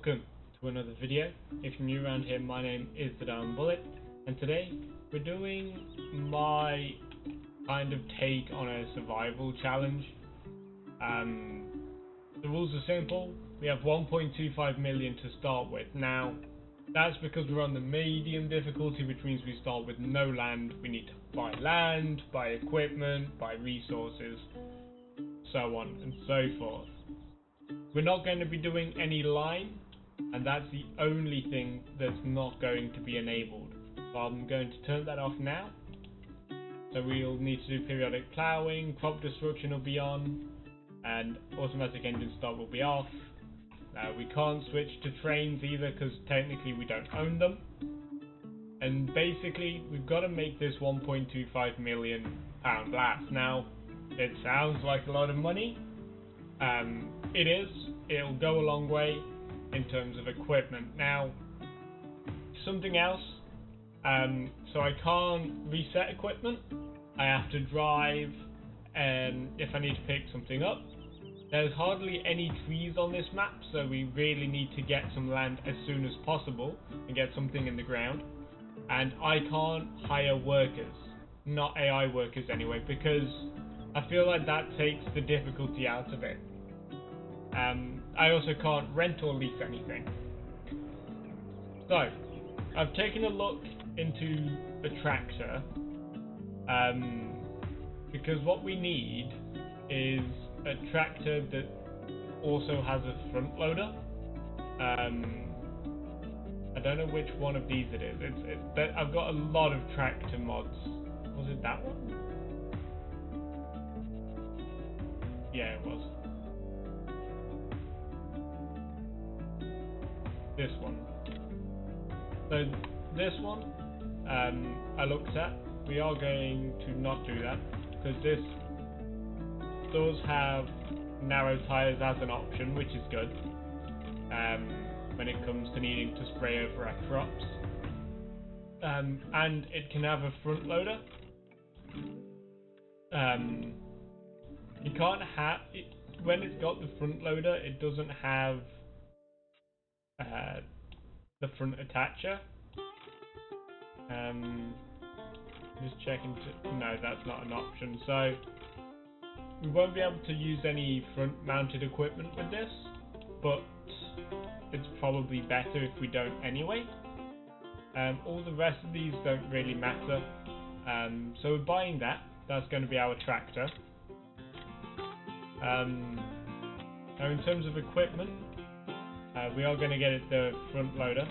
welcome to another video. If you're new around here, my name is TheDiamond Bullet, and today we're doing my kind of take on a survival challenge. The rules are simple. We have 1.25 million to start with. Now, that's because we're on the medium difficulty, which means we start with no land. We need to buy land, buy equipment, buy resources, so on and so forth. We're not going to be doing any line, and that's the only thing that's not going to be enabled. So I'm going to turn that off now. So we'll need to do periodic ploughing, crop destruction will be on, and automatic engine start will be off. We can't switch to trains either because technically we don't own them. And basically we've got to make this 1.25 million pound last. Now, it sounds like a lot of money. It is. It'll go a long way in terms of equipment. Now, something else. So I can't reset equipment. I have to drive if I need to pick something up. There's hardly any trees on this map, so we really need to get some land as soon as possible and get something in the ground. And I can't hire workers, not AI workers anyway, because I feel like that takes the difficulty out of it. I also can't rent or lease anything. So, I've taken a look into the tractor, because what we need is a tractor that also has a front loader. I don't know which one of these it is. I've got a lot of tractor mods. Was it that one? Yeah, it was. This one. So this one, I looked at. We are going to not do that because this does have narrow tires as an option, which is good when it comes to needing to spray over our crops. And it can have a front loader. You can't have it when it's got the front loader. It doesn't have the front attacher. Just checking no, that's not an option. So we won't be able to use any front mounted equipment with this, but it's probably better if we don't anyway. All the rest of these don't really matter. So we're buying that. That's going to be our tractor. Now in terms of equipment, we are going to get it the front loader.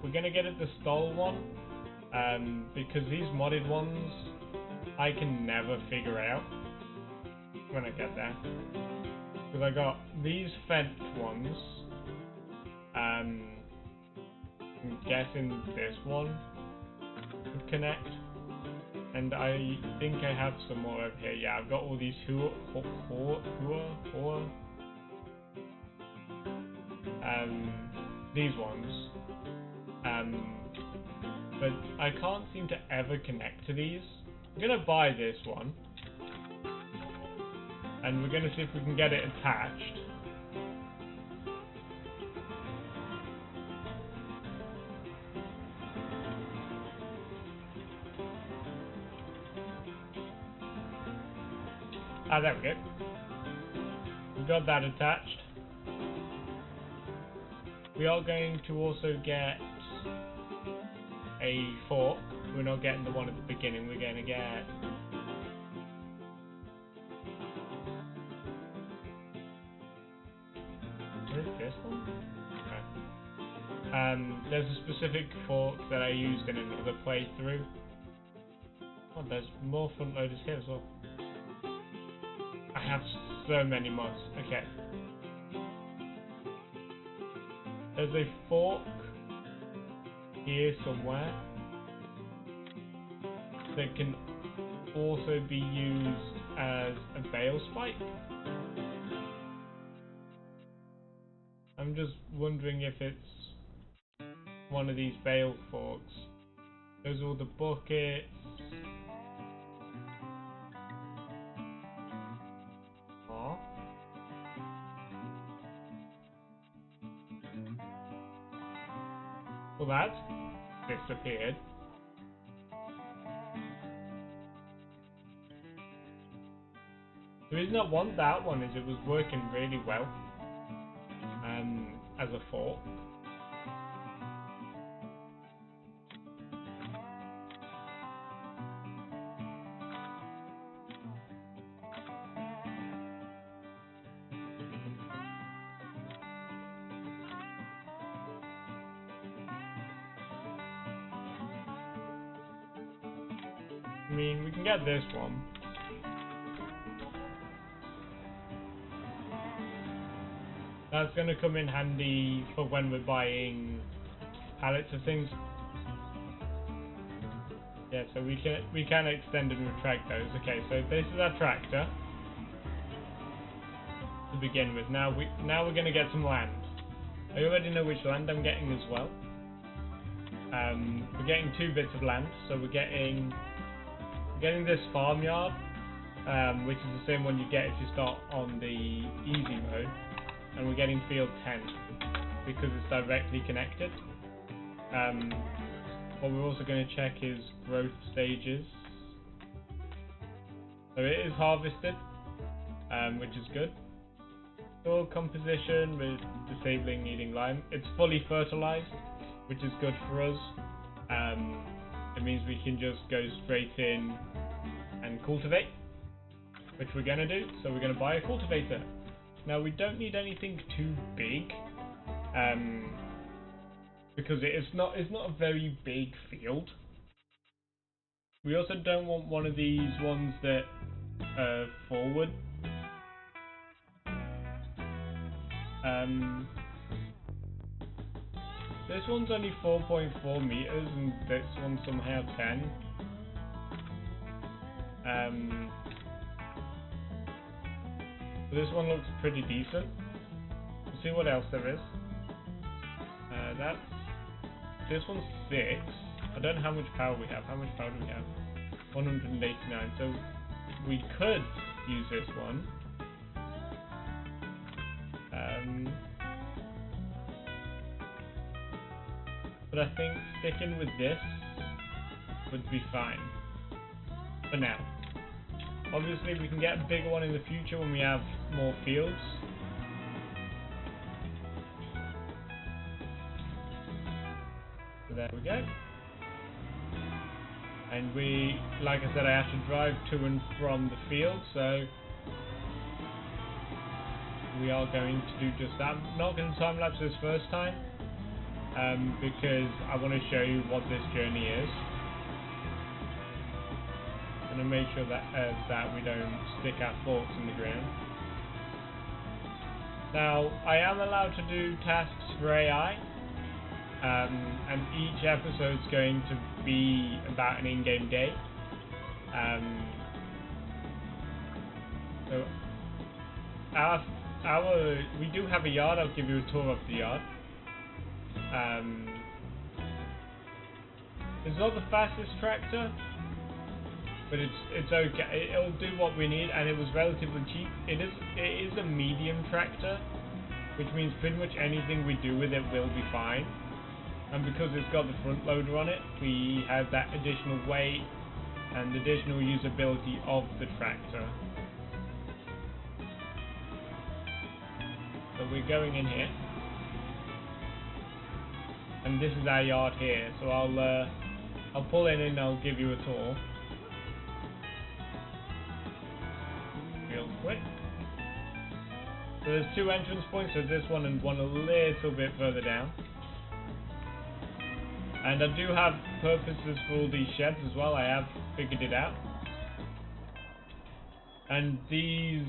We're going to get it the stall one, because these modded ones I can never figure out when I get there. Because I got these fenced ones. I'm guessing this one would connect. And I think I have some more over here. Yeah, I've got all these these ones. But I can't seem to ever connect to these. I'm gonna buy this one, and we're gonna see if we can get it attached. Ah, there we go. We've got that attached. We are going to also get a fork. We're not getting the one at the beginning. We're going to get this one? Okay. There's a specific fork that I used in another playthrough. Oh, there's more front loaders here as well. I have so many mods. Okay. There's a fork here somewhere that can also be used as a bale spike. I'm just wondering if it's one of these bale forks. There's all the buckets. Well, that disappeared. The reason I want that one is it was working really well as a fort. I mean, we can get this one. That's going to come in handy for when we're buying pallets of things. Yeah, so we can extend and retract those. Okay, so this is our tractor to begin with. Now we're going to get some land. I already know which land I'm getting as well. We're getting 2 bits of land, so we're getting this farmyard, which is the same one you get if you start on the easy mode, and we're getting field 10 because it's directly connected. What we're also going to check is growth stages. So it is harvested, which is good. Soil composition with disabling needing lime. It's fully fertilized, which is good for us. It means we can just go straight in and cultivate, which we're going to do. So we're going to buy a cultivator. Now we don't need anything too big, because it's not a very big field. We also don't want one of these ones that are forward. This one's only 4.4 meters, and this one's somehow 10. This one looks pretty decent. We'll see what else there is. This one's 6. I don't know how much power we have. How much power do we have? 189. So we could use this one. But I think sticking with this would be fine for now. Obviously we can get a bigger one in the future when we have more fields. So there we go. And we, like I said, I have to drive to and from the field, so we are going to do just that. I'm not going to time lapse this first time, because I want to show you what this journey is. I'm going to make sure that we don't stick our forks in the ground. Now, I am allowed to do tasks for AI, and each episode's going to be about an in-game day. So, we do have a yard. I'll give you a tour of the yard. It's not the fastest tractor, but it's okay. It'll do what we need, and it was relatively cheap. It is a medium tractor, which means pretty much anything we do with it will be fine. And because it's got the front loader on it, we have that additional weight and additional usability of the tractor. So we're going in here, and this is our yard here. So I'll pull in and I'll give you a tour real quick. So there's 2 entrance points, so this one and one a little bit further down. And I do have purposes for all these sheds as well. I have figured it out. And these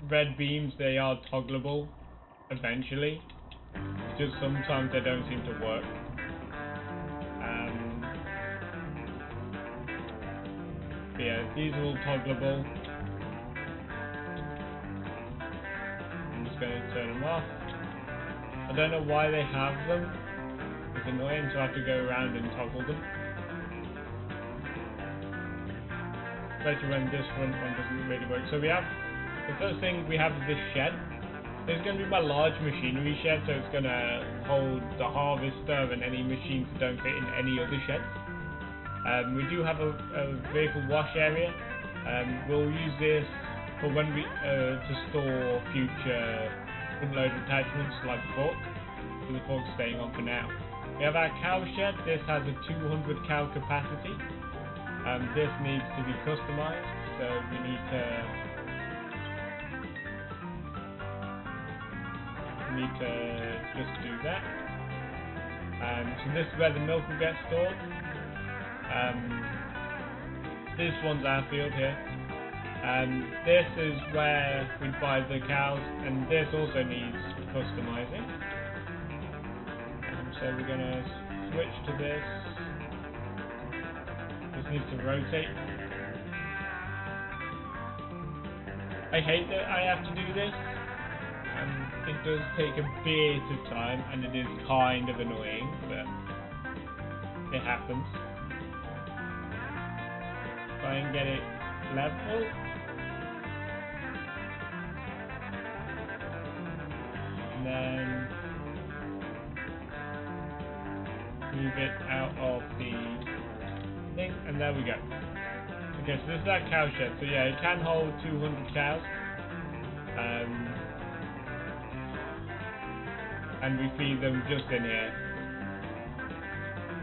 red beams, they are toggleable eventually. Just sometimes they don't seem to work. But yeah, these are all toggleable. I'm just going to turn them off. I don't know why they have them. It's annoying to have to go around and toggle them. Especially when this front one doesn't really work. So we have, the first thing we have is this shed. This is going to be my large machinery shed, so it's going to hold the harvester and any machines that don't fit in any other sheds. We do have a vehicle wash area. We'll use this for when we to store future front-load attachments like the fork. So the fork's staying on for now. We have our cow shed. This has a 200 cow capacity. This needs to be customized, so we need to just do that. So this is where the milk will get stored. This one's our field here. This is where we buy the cows, and this also needs customizing. So we're going to switch to this. This needs to rotate. I hate that I have to do this. It does take a bit of time, and it is kind of annoying, but it happens. Try and get it level. And then move it out of the thing, and there we go. Okay, so this is our cow shed. So yeah, it can hold 200 cows. And we feed them just in here.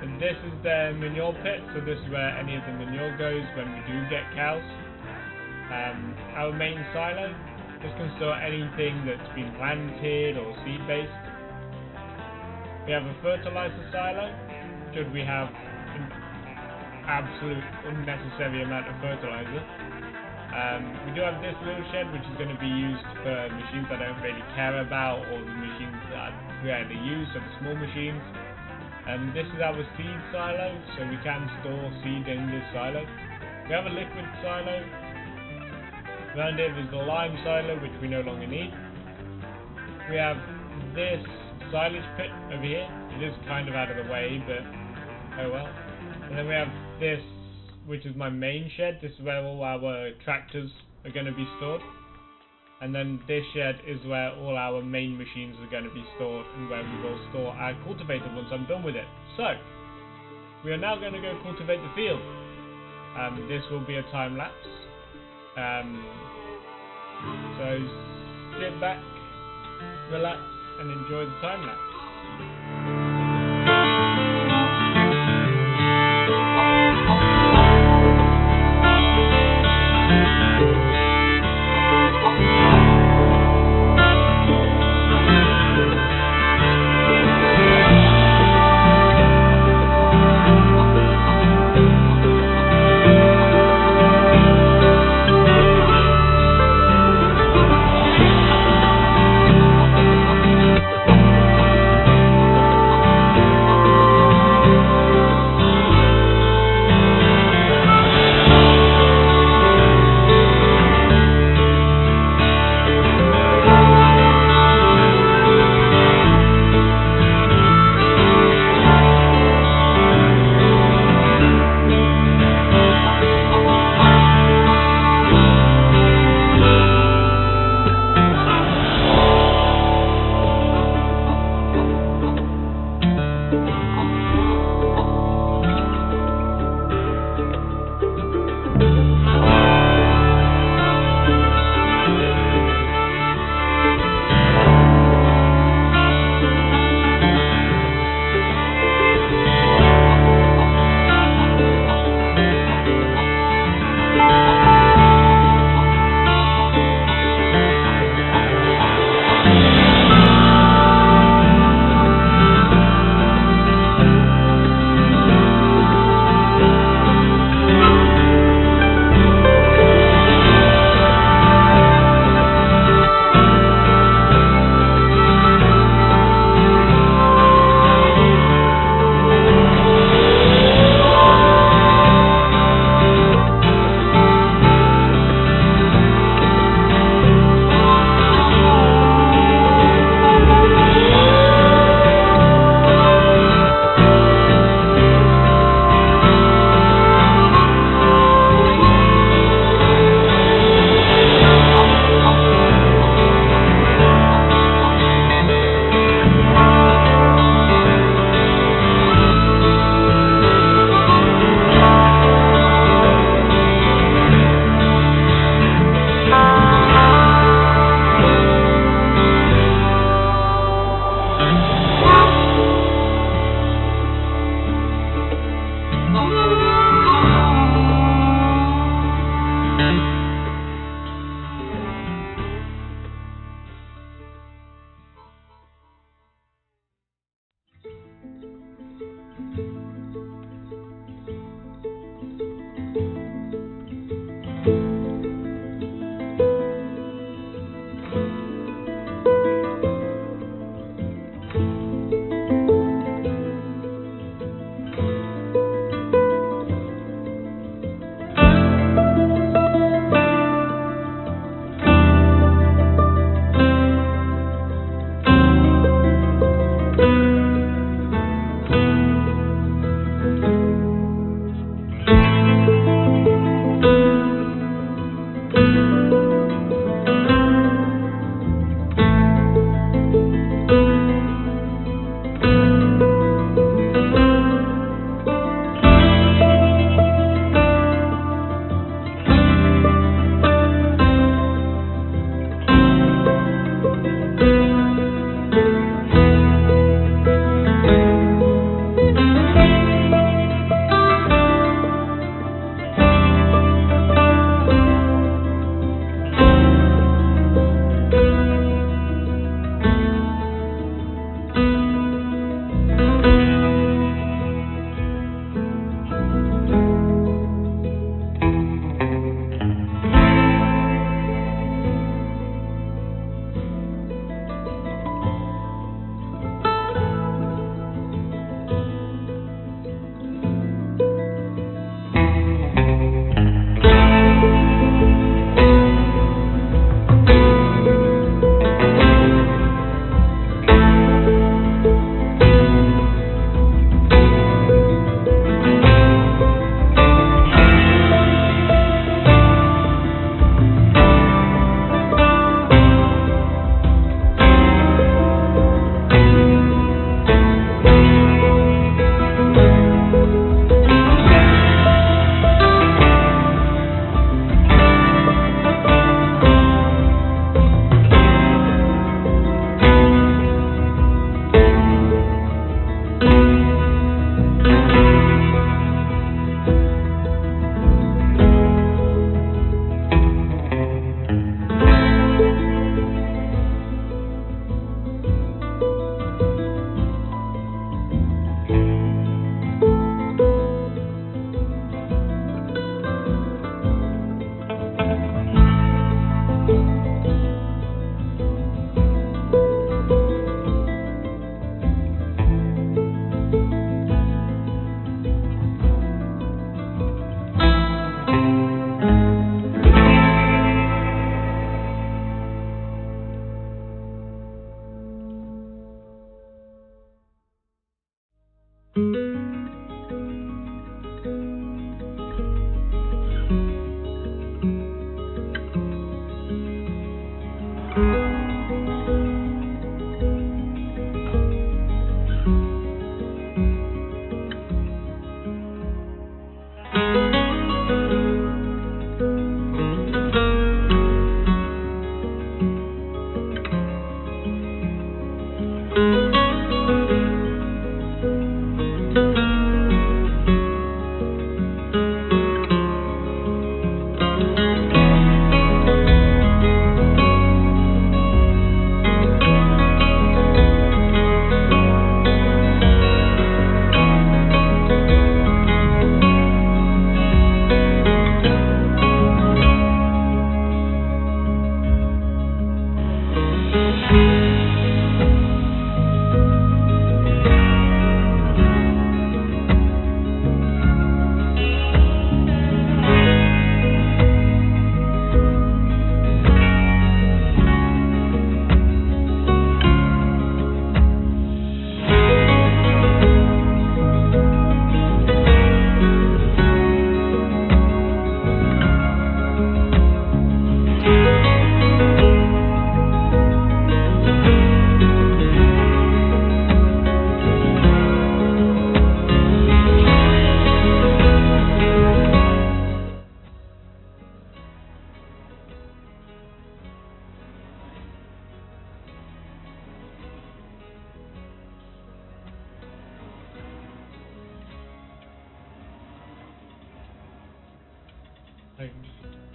And this is the manure pit, so this is where any of the manure goes when we do get cows. Our main silo, this can store anything that's been planted or seed based. We have a fertilizer silo, should we have an absolute unnecessary amount of fertilizer. We do have this little shed, which is going to be used for machines I don't really care about, or the machines that I rarely use, so the small machines. This is our seed silo, so we can store seed in this silo. We have a liquid silo. Around it is the lime silo, which we no longer need. We have this silage pit over here. It is kind of out of the way, but oh well. And then we have this, which is my main shed. This is where all our tractors are going to be stored. And then this shed is where all our main machines are going to be stored, and where we will store our cultivator once I'm done with it. So, we are now going to go cultivate the field. This will be a time lapse. So sit back, relax, and enjoy the time lapse.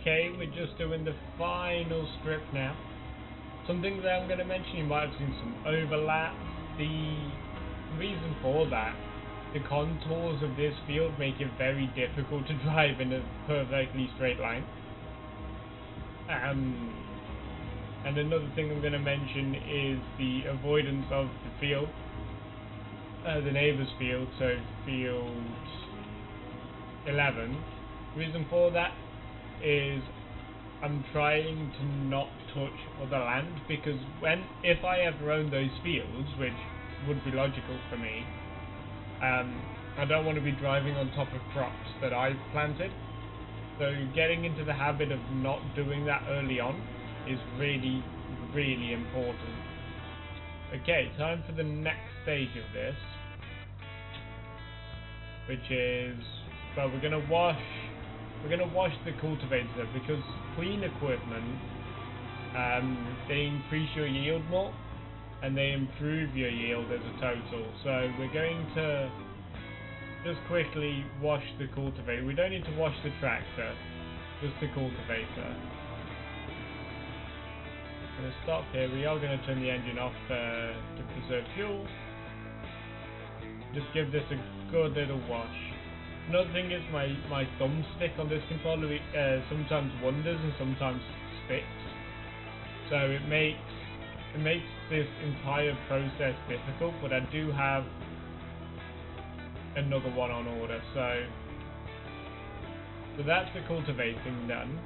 Okay, we're just doing the final strip now. Something that I'm going to mention, you might have seen some overlap. The reason for that, the contours of this field make it very difficult to drive in a perfectly straight line. And another thing I'm going to mention is the avoidance of the field, the neighbour's field, so field 11. The reason for that is I'm trying to not touch other land, because if I ever own those fields, which would be logical for me, I don't want to be driving on top of crops that I've planted. So getting into the habit of not doing that early on is really, really important. Okay, time for the next stage of this, which is, well, we're gonna wash the cultivator, because clean equipment, they increase your yield more and they improve your yield as a total. So we're going to just quickly wash the cultivator. We don't need to wash the tractor, just the cultivator. I'm going to stop here. We are going to turn the engine off to preserve fuel. Just give this a good little wash. Another thing is my thumbstick on this controller sometimes wanders and sometimes sticks, so it makes this entire process difficult. But I do have another one on order, so that's the cultivating done.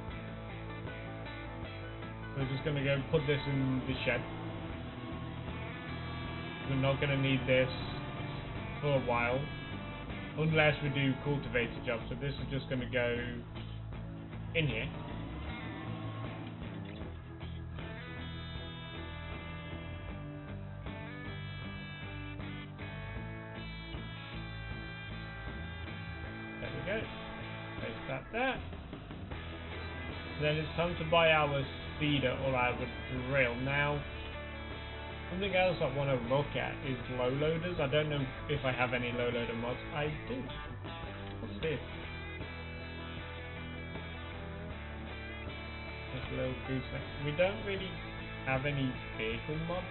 We're just going to go and put this in the shed. We're not going to need this for a while, unless we do cultivator jobs. So this is just going to go in here. There we go. Place that there. Then it's time to buy our seeder or our drill. Now, something else I want to look at is low loaders. I don't know if I have any low loader mods. I do. What's this? This little gooseneck. We don't really have any vehicle mods.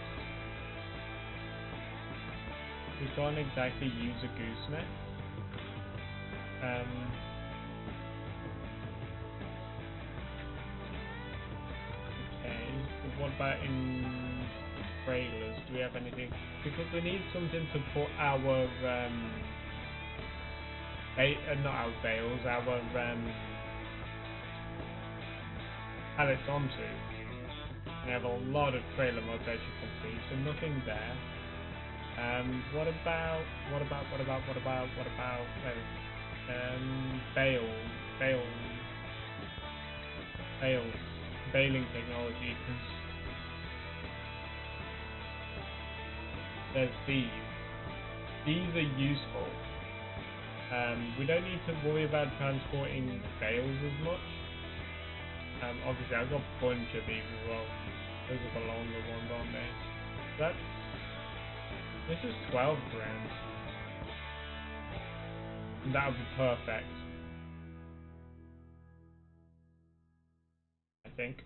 We can't exactly use a gooseneck. Okay, but what about in trailers? Do we have anything? Because we need something to put our not our bales, our pallets onto. We have a lot of trailer mods, as you can see, so nothing there. What about baling technology, because there's these. These are useful. We don't need to worry about transporting bales as much. Obviously I've got a bunch of these as well. Those are the longer ones, aren't they? This is 12 grand. And that would be perfect, I think.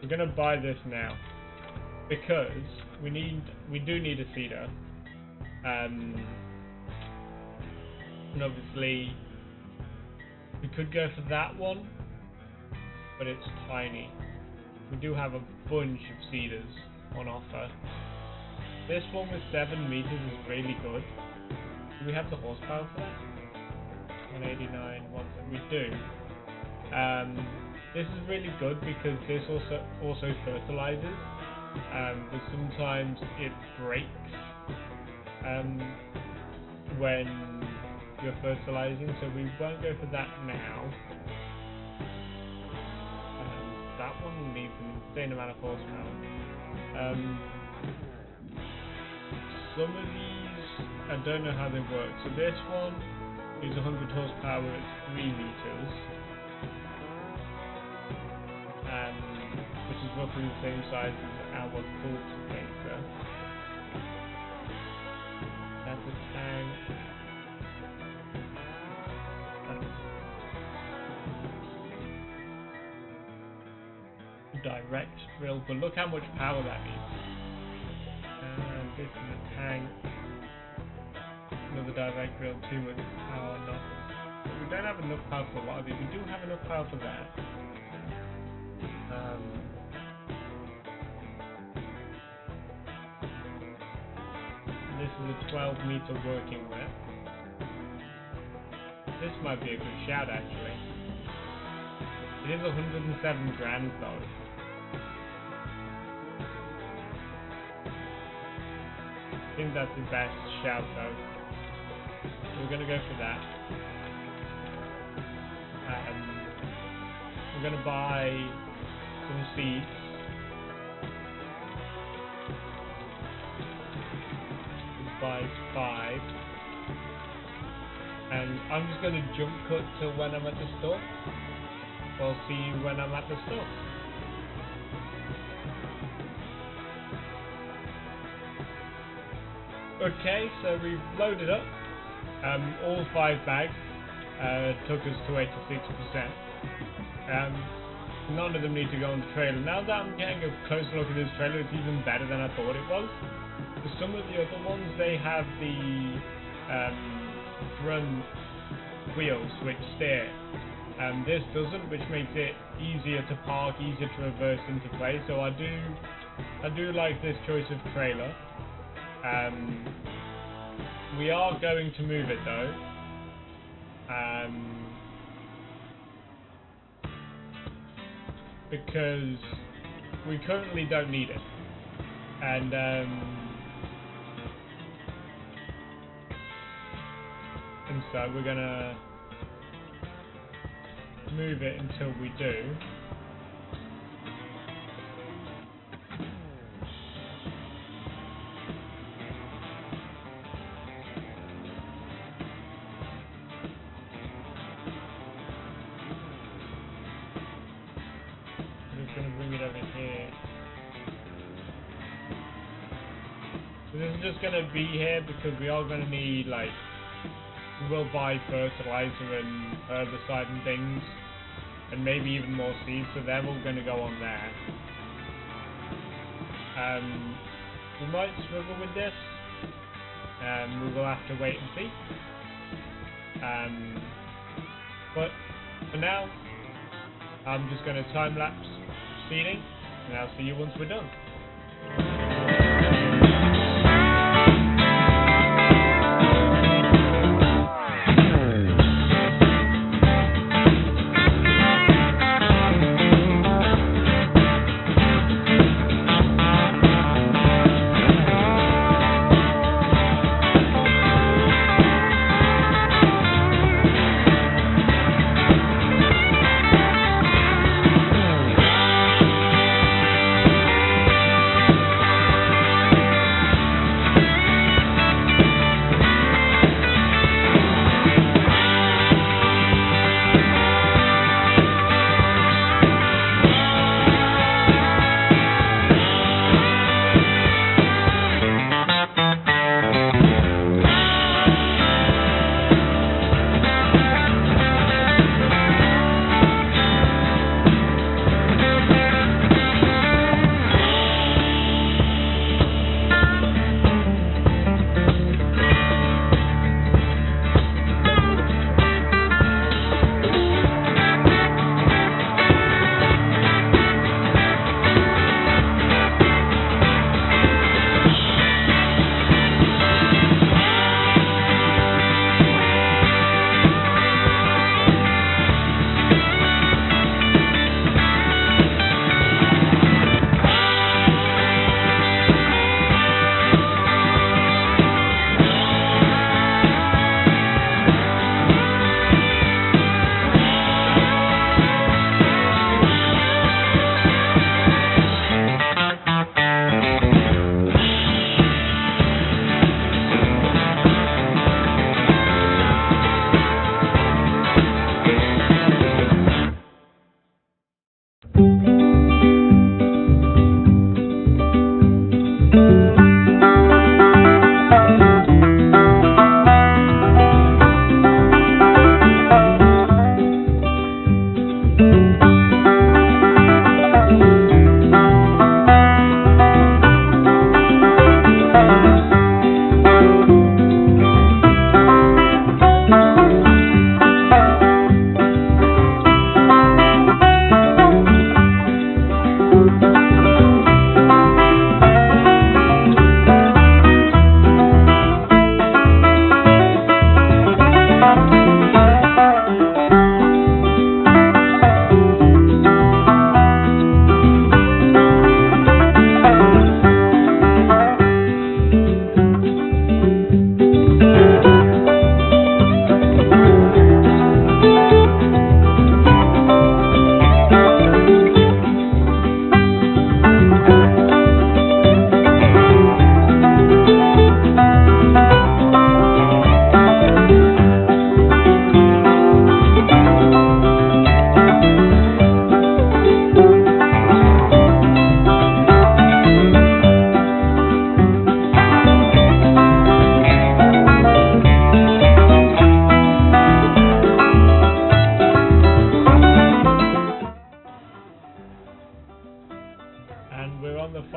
We're gonna buy this now because we do need a seeder. And obviously we could go for that one, but it's tiny. We do have a bunch of seeders on offer. This one with 7 meters is really good. Do we have the horsepower for that? 189, we do. This is really good because this also fertilizes, but sometimes it breaks when you're fertilizing, so we won't go for that now. That one needs an insane amount of horsepower. Some of these, I don't know how they work. So this one is 100 horsepower at 3 meters, which is roughly the same size as our cultivator. That's a tank. Direct drill, but look how much power that needs. And this is a tank. Another direct drill, too much power, nothing. But we don't have enough power for a lot of these. We do have enough power for that. This is a 12 meter working with. This might be a good shout actually. It is 107 grand though. I think that's the best shout though. We're gonna go for that. We're gonna buy some seeds. We'll buy 5. And I'm just gonna jump cut to when I'm at the store. I'll see you when I'm at the store. Okay, so we've loaded up. All 5 bags took us to 86%. None of them need to go on the trailer. Now that I'm getting a closer look at this trailer, it's even better than I thought it was. For some of the other ones, they have the front wheel switch steer. This doesn't, which makes it easier to park, easier to reverse into place. So I do like this choice of trailer. We are going to move it though. Because we currently don't need it. And so we're gonna move it until we do. I'm just gonna bring it over here. So this is just gonna be here because we are gonna need, like, we will buy fertilizer and herbicide and things, and maybe even more seeds, so they're all going to go on there. We might struggle with this, we will have to wait and see. But for now, I'm just going to time-lapse seeding, and I'll see you once we're done.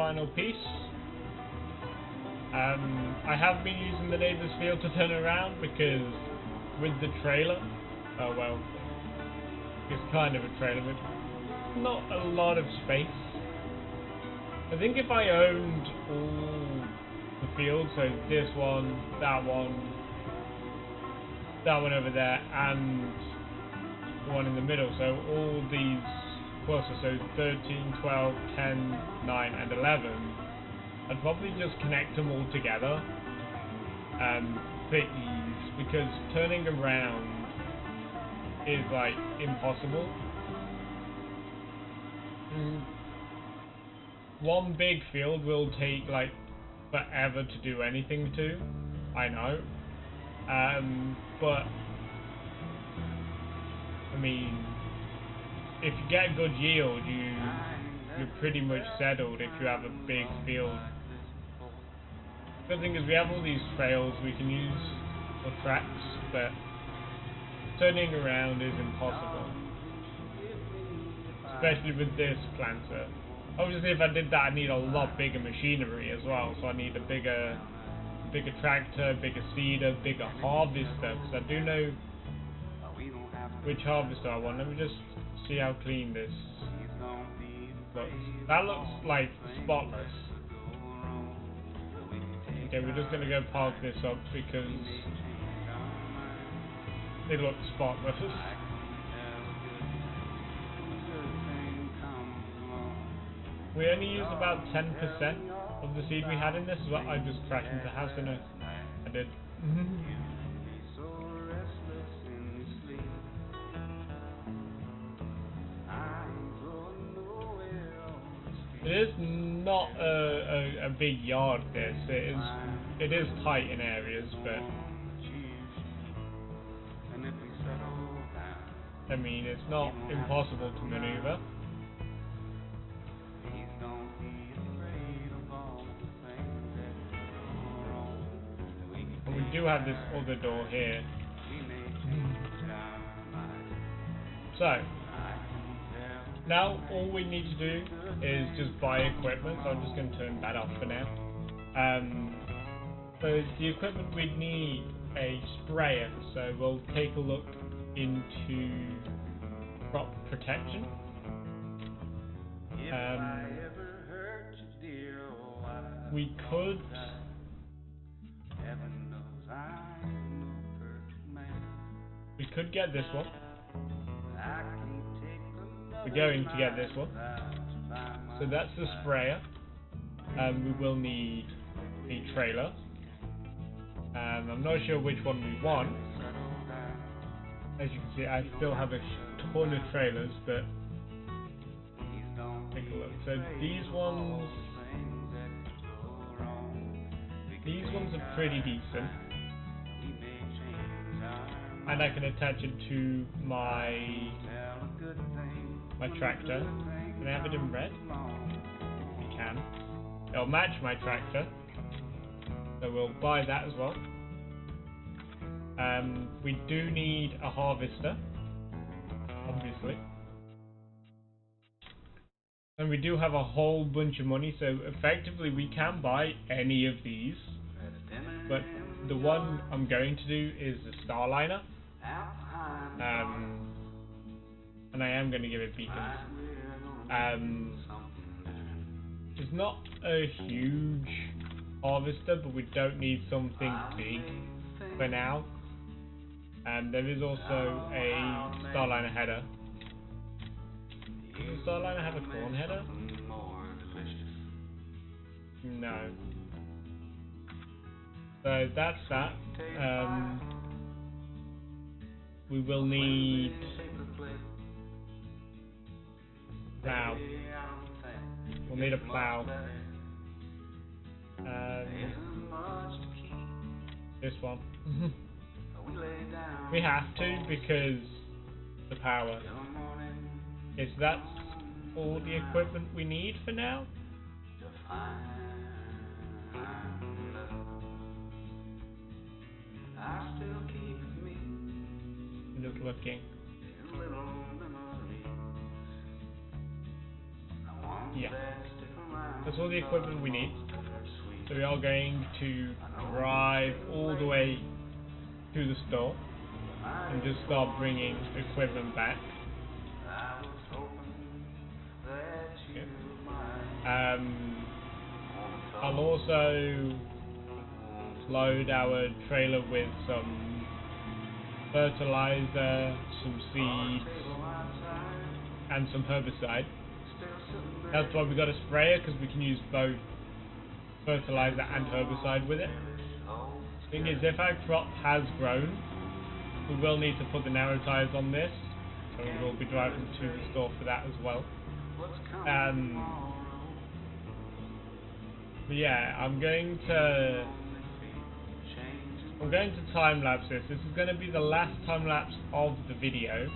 final piece. I have been using the neighbour's field to turn around because with the trailer, oh well, it's kind of a trailer, but not a lot of space. I think if I owned all the fields, so this one, that one over there, and the one in the middle, so all these clusters, so 13, 12, 10, 9 and 11, I'd probably just connect them all together for ease, because turning around is like impossible. One big field will take like forever to do anything to, I know, but I mean, if you get a good yield, you're pretty much settled if you have a big field. The thing is, we have all these trails we can use for tracks, but turning around is impossible, especially with this planter. Obviously, if I did that, I'd need a lot bigger machinery as well, so I need a bigger tractor, bigger seeder, bigger harvester, because I do know which harvester I want. Let me just see how clean this looks. That looks like spotless. Okay, we're just gonna go park this up because it looks spotless. We only used about 10% of the seed we had in this. Well, I just crashed into the house, didn't I? I did. It is not a big yard, this. It is tight in areas, but I mean, it's not impossible to maneuver. And we do have this other door here. So now all we need to do is just buy equipment, so I'm just going to turn that off for now. So the equipment we'd need a sprayer, so we'll take a look into crop protection. We could get this one. We're going to get this one. So that's the sprayer. We will need a trailer. I'm not sure which one we want. As you can see, I still have a ton of trailers, but take a look. So these ones are pretty decent. And I can attach it to my tractor. Can I have it in red? We can. It'll match my tractor, so we'll buy that as well. We do need a harvester, obviously. And we do have a whole bunch of money, so effectively we can buy any of these. But the one I'm going to do is the Starliner. And I am going to give it beacons. It's not a huge harvester, but we don't need something big for now. There is also a Starliner header. Does the Starliner have a corn header? No. So that's that. We will need plow. We'll need a plow. This one. We have to because the power. Okay, so that's all the equipment we need for now. I'm just looking. Yeah. That's all the equipment we need. So we are going to drive all the way to the store and just start bringing equipment back. Okay. I'll also load our trailer with some fertilizer, some seeds, and some herbicide. That's why we got a sprayer, because we can use both fertilizer and herbicide with it. Thing is, if our crop has grown, we will need to put the narrow tires on this, so we'll be driving to the store for that as well. But yeah, I'm going to time lapse this. This is going to be the last time lapse of the video,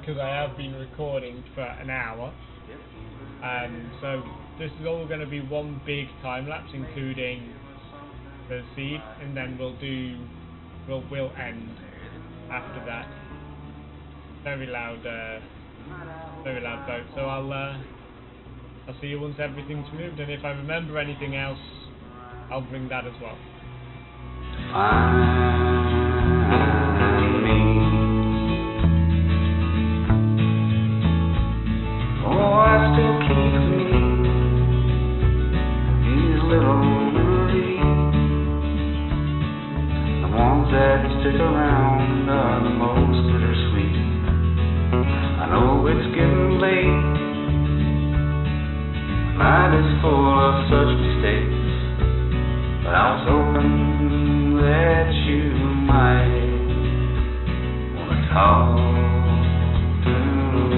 because I have been recording for an hour. So this is all going to be one big time lapse, including the seed, and then we'll end after that. Very loud boat. So I'll see you once everything's moved, and if I remember anything else, I'll bring that as well. Stick around are the most bittersweet. I know it's getting late. Life is full of such mistakes, but I was hoping that you might wanna talk to me.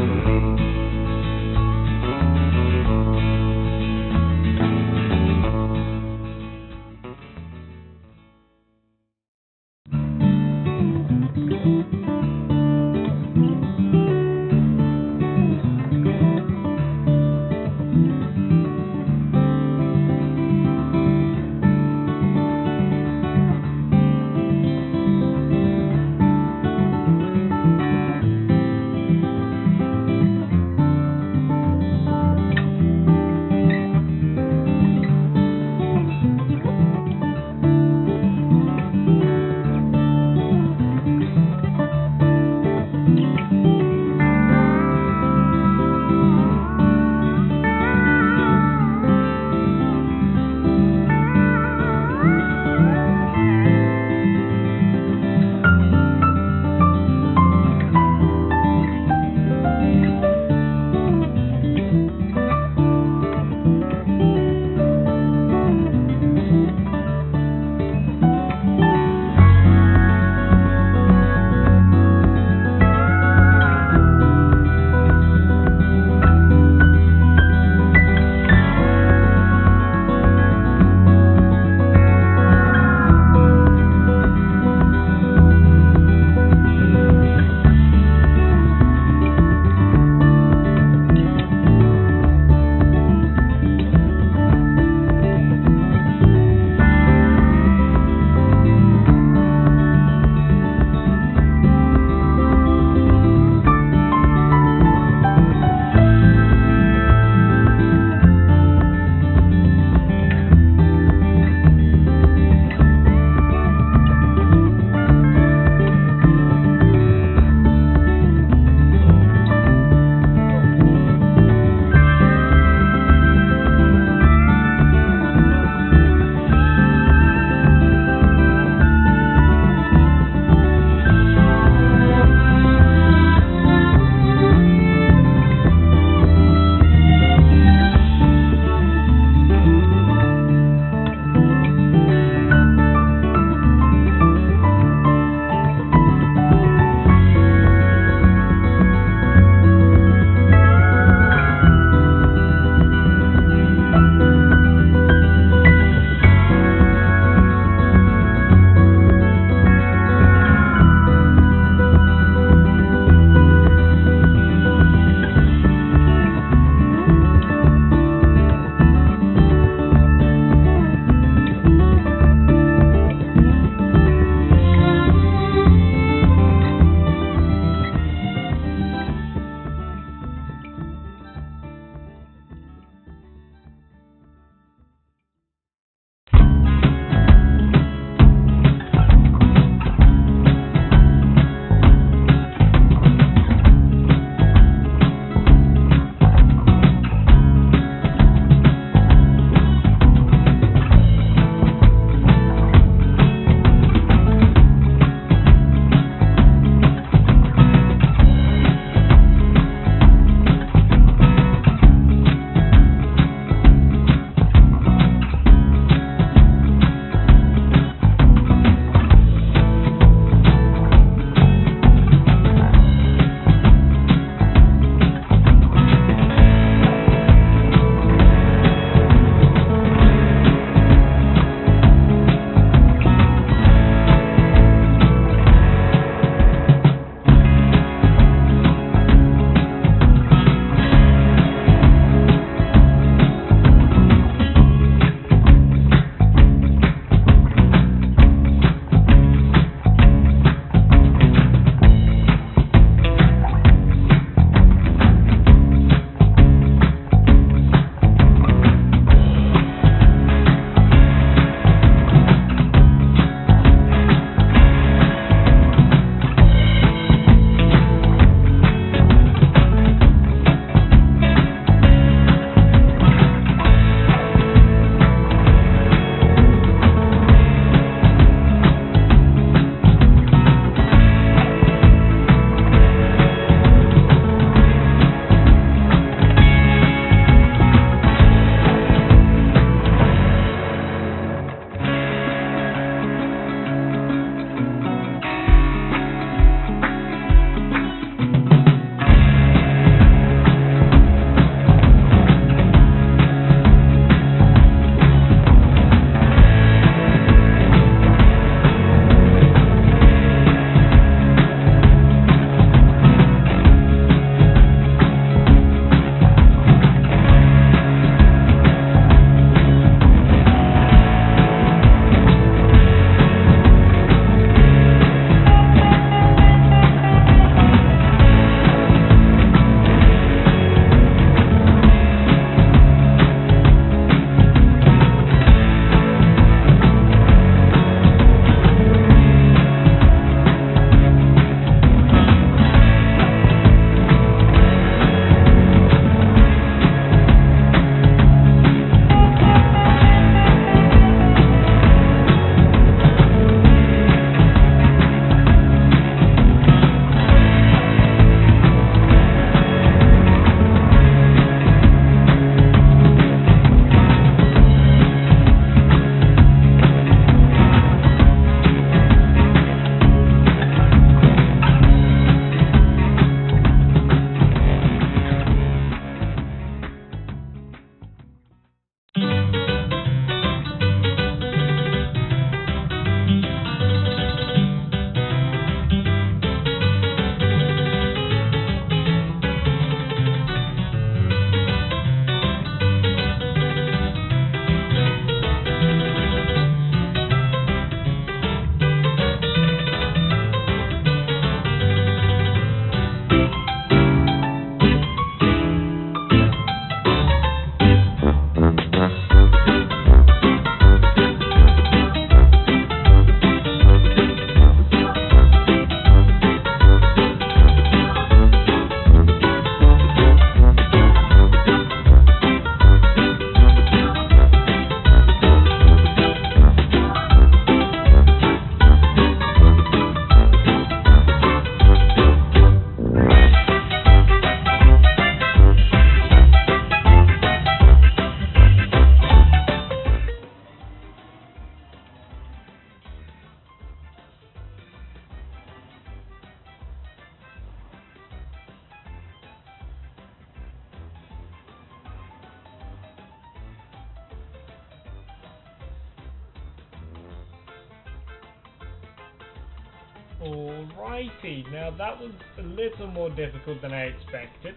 Alrighty, now that was a little more difficult than I expected.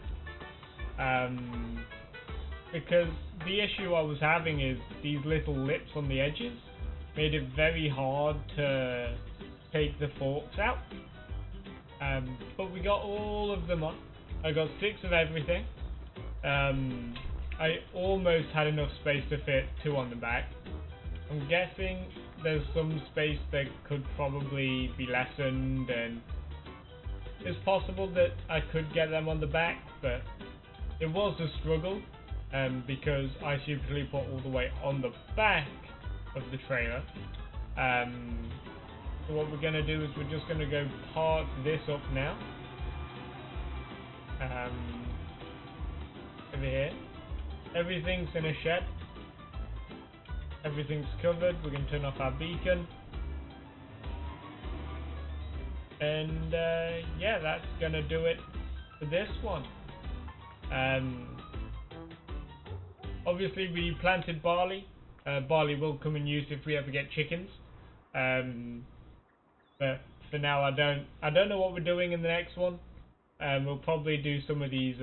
Because the issue I was having is these little lips on the edges made it very hard to take the forks out. But we got all of them on. I got 6 of everything. I almost had enough space to fit 2 on the back. I'm guessing there's some space that could probably be lessened, and it's possible that I could get them on the back, but it was a struggle because I stupidly put all the weight on the back of the trailer. So what we're going to do is we're just going to go park this up now. Over here. Everything's in a shed. Everything's covered. We're going to turn off our beacon. And yeah, that's going to do it for this one. Obviously we planted barley. Barley will come in use if we ever get chickens. But for now I don't know what we're doing in the next one. We'll probably do some of these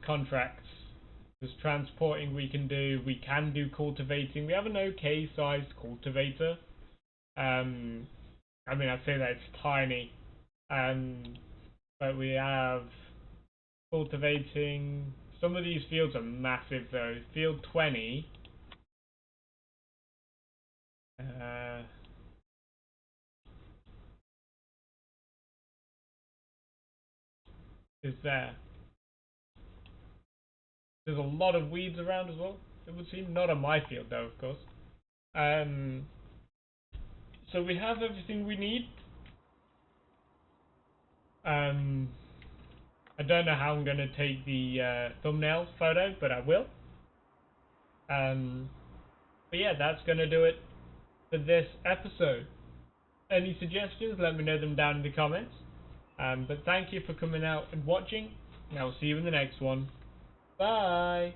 contracts. There's transporting we can do. We can do cultivating. We have an okay sized cultivator. I mean, I'd say that it's tiny. But we have cultivating. Some of these fields are massive though. Field 20. Is there? There's a lot of weeds around as well, it would seem. Not on my field though, of course. So we have everything we need. I don't know how I'm going to take the thumbnail photo, but I will. But yeah, that's going to do it for this episode. Any suggestions, let me know them down in the comments. But thank you for coming out and watching, and I will see you in the next one. Bye!